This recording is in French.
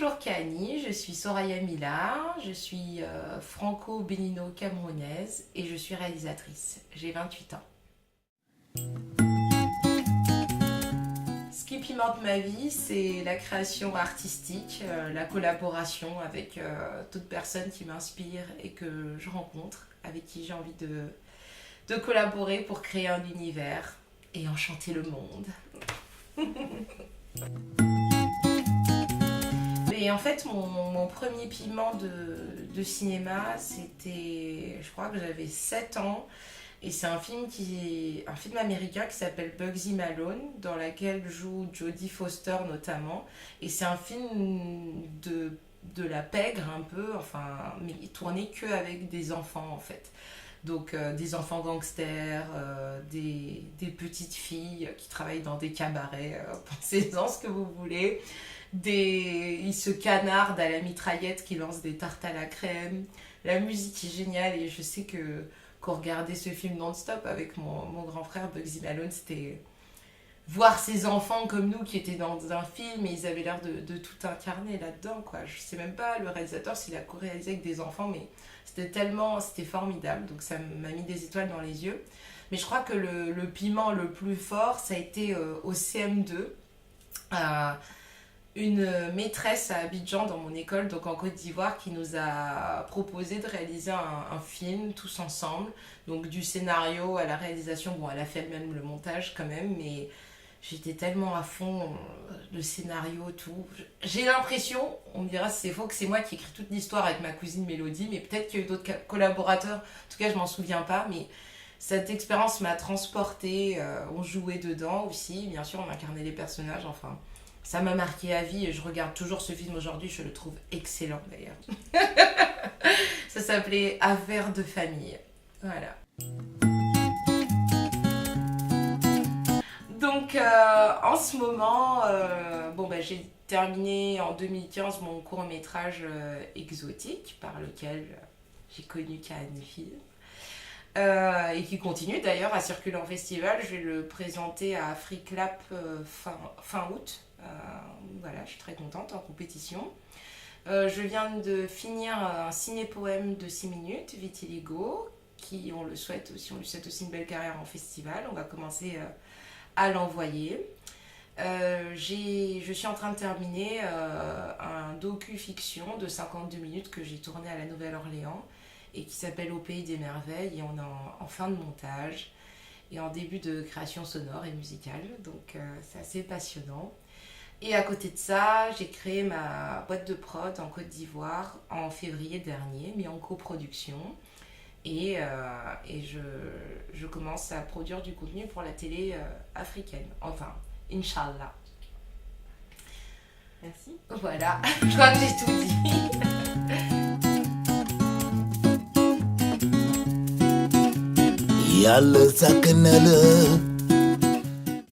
Bonjour Kani, je suis Soraya Mila, je suis franco-bénino-camerounaise et je suis réalisatrice. J'ai 28 ans. Ce qui pimente ma vie, c'est la création artistique, la collaboration avec toute personne qui m'inspire et que je rencontre, avec qui j'ai envie de collaborer pour créer un univers et enchanter le monde. Et en fait, mon premier piment de cinéma, c'était, je crois que j'avais 7 ans. Et c'est un film américain qui s'appelle Bugsy Malone, dans lequel joue Jodie Foster notamment. Et c'est un film de la pègre un peu, enfin, mais tourné que avec des enfants en fait. Donc des enfants gangsters, des petites filles qui travaillent dans des cabarets, pensez-en ce que vous voulez. Ils se canardent à la mitraillette qui lance des tartes à la crème. La musique est géniale et je sais qu'on regardait ce film non-stop avec mon grand frère Bugsy Malone, c'était voir ces enfants comme nous qui étaient dans un film et ils avaient l'air de tout incarner là-dedans, quoi. Je sais même pas le réalisateur s'il a co-réalisé avec des enfants, mais c'était formidable, donc ça m'a mis des étoiles dans les yeux. Mais je crois que le piment le plus fort, ça a été au CM2, une maîtresse à Abidjan dans mon école, donc en Côte d'Ivoire, qui nous a proposé de réaliser un film tous ensemble, donc du scénario à la réalisation. Bon, elle a fait elle-même le montage quand même, mais j'étais tellement à fond, le scénario, tout. J'ai l'impression, on me dira si c'est faux, que c'est moi qui écris toute l'histoire avec ma cousine Mélodie, mais peut-être qu'il y a eu d'autres collaborateurs, en tout cas je m'en souviens pas, mais cette expérience m'a transportée, on jouait dedans aussi, bien sûr on incarnait les personnages, enfin ça m'a marqué à vie et je regarde toujours ce film aujourd'hui, je le trouve excellent d'ailleurs. Ça s'appelait Affaires de famille, voilà. Donc en ce moment, j'ai terminé en 2015 mon court-métrage exotique par lequel j'ai connu Kani Film. Et qui continue d'ailleurs à circuler en festival. Je vais le présenter à Africlap fin août. Voilà, je suis très contente en compétition. Je viens de finir un ciné-poème de 6 minutes, Vitiligo, qui on lui souhaite aussi une belle carrière en festival. On va commencer à l'envoyer. Je suis en train de terminer un docu-fiction de 52 minutes que j'ai tourné à la Nouvelle-Orléans et qui s'appelle Au Pays des Merveilles, et on est en fin de montage et en début de création sonore et musicale, donc c'est assez passionnant. Et à côté de ça, j'ai créé ma boîte de prod en Côte d'Ivoire en février dernier, mais en coproduction. Et je commence à produire du contenu pour la télé africaine. Enfin, Inch'Allah. Merci. Voilà, je crois que j'ai tout dit. Yàlla sàkk na la